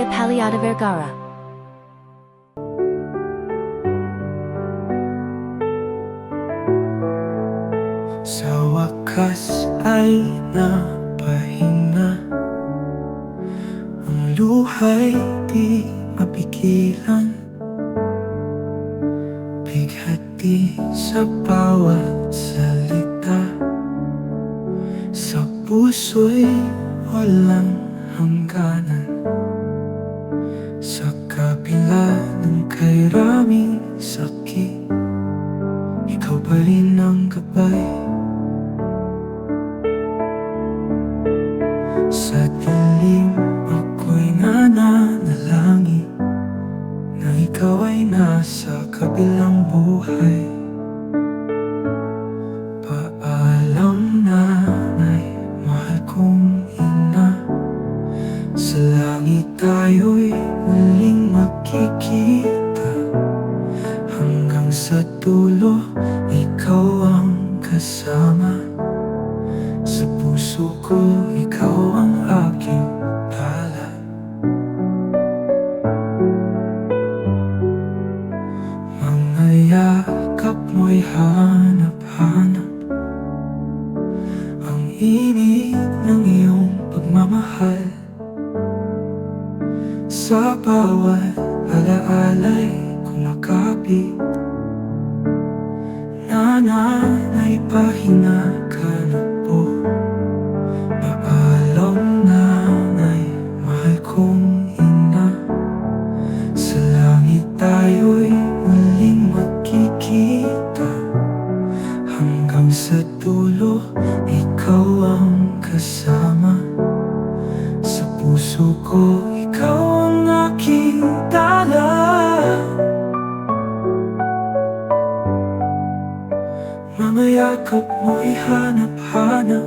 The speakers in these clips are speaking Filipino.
PALLADA-VERGARA. Sa wakas ay napahinga, ang luha'y di mapigilan, bighati sa bawat salita, sa puso'y walang hangganan. Sa kabila ng kairaming sakit, ikaw pa rin ang gabay. Sa dilim ako'y nananalangin na ikaw ay nasa kabilang buhay. Paalam, nanay, mahal kong ina, sa langit tayo'y muling makikita. Hanggang sa dulo, ikaw ang kasama. Sa puso ko, ikaw ang aking palad. Mga yakap mo'y hanap-hanap, ang init ng iyong pagmamahal. Sa bawat alaala'y kumakapit, nanay, pahinga ka na po. Paalam, nanay, mahal kong ina, sa langit tayo'y muling magkikita. Hanggang sa dulo, ikaw ang kasama. Sa puso ko, ikaw ang aking dala. Mga yakap mo'y hanap-hanap,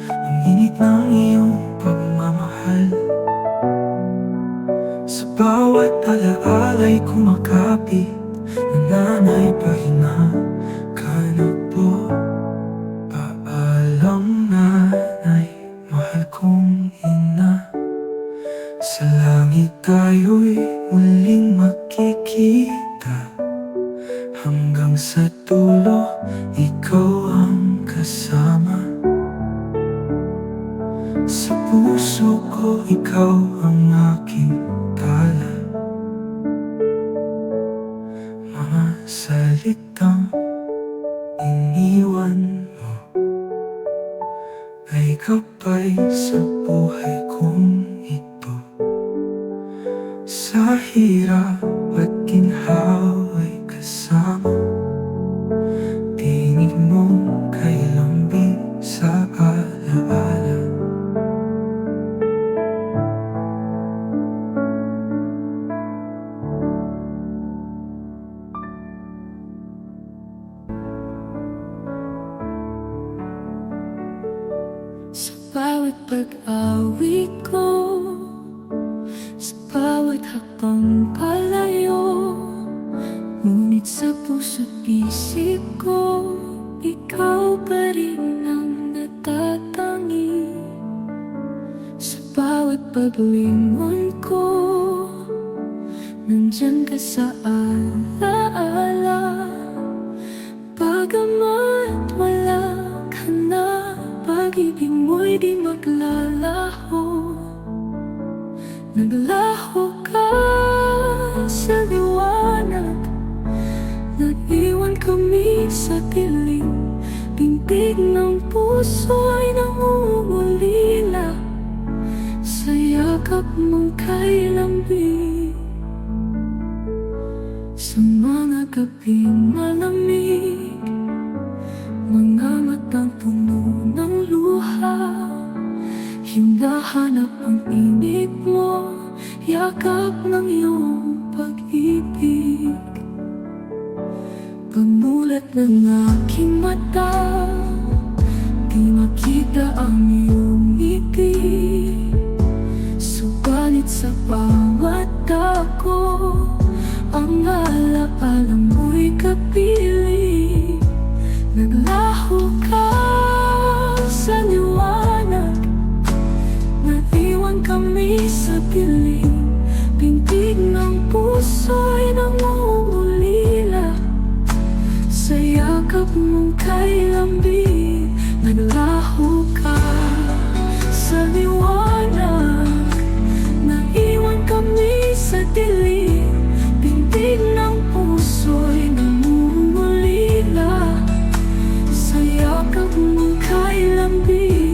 ang init ng iyong pagmamahal. Sa bawat alaala'y kumakapit, nanay, pahinga ka na po. Paalam, nanay, mahal kong ina, sa langit tayo'y muling makikita. Hanggang sa dulo, ikaw ang kasama. Sa puso ko, ikaw ang aking tala. Mga salitang iniwan mo ay gabay sa buhay kong ito. Sa hirap at ginhawa'y kasama, tinig mo kay lambing sa alaala. Sa bawat pag-awit ko, sa bawat hakbang palayo, ngunit sa puso't isip ko, ikaw pa rin ang natatangi. Sa bawat paglingon ko, nandyan ka sa alaala. Bagamat wala ka na, pag-ibig mo'y di maglalaho. Naglaho ka sa liwanag, nag-iwan kami sa dilim. Bintig ng puso ay nangungulila sa yakap mong kay lambing. Sa mga gabing malamig, mga matang puno ng luha, hinahanap ang init mo, yakap ng iyong pag-ibig. Pamulat ng aking mata, di makita ang iyong ngiti. Subalit sa bawat dako, ang alaala mo'y kapiling. Naglaho ka sa liwanag, naiwan kami sa dilim. puso'y nangungulila sa yakap mong kay lambing. Naglaho ka sa liwanag, naiwan kami sa dilim. Tindig ng puso'y nangungulila sa yakap mong kay lambing.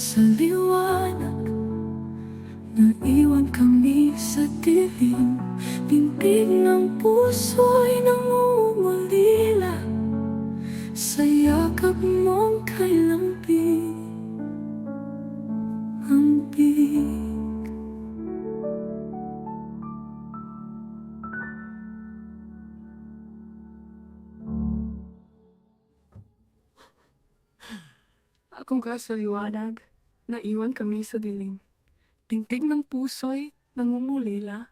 Sa liwanag, naiwan kami sa dilim. Bintig ng puso'y nangungulila sa yakap mong kay lambing. Akong ka sa liwanag, naiwan kami sa dilim. Tintig ng puso'y nangungulila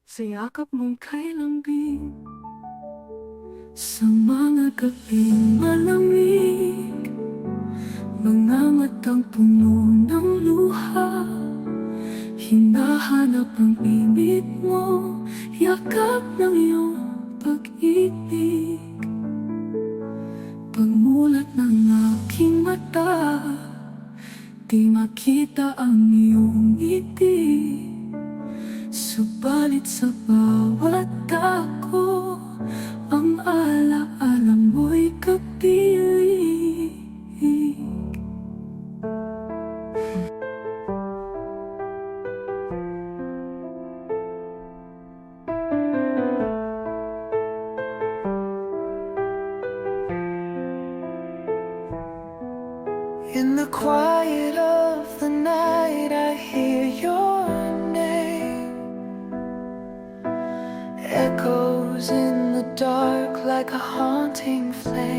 sa yakap mong kay lambing. Sa mga gabing malamig, mga matang puno ng luha, hinahanap ang init mo, yakap ng iyong pag-ibig. Pagmulat ng aking mata, di makita ang iyong ngiti. Subalit sa bawat dako, ang alaala mo'y kapiling. In the quiet of the night, I hear your name. Echoes in the dark like a haunting flame.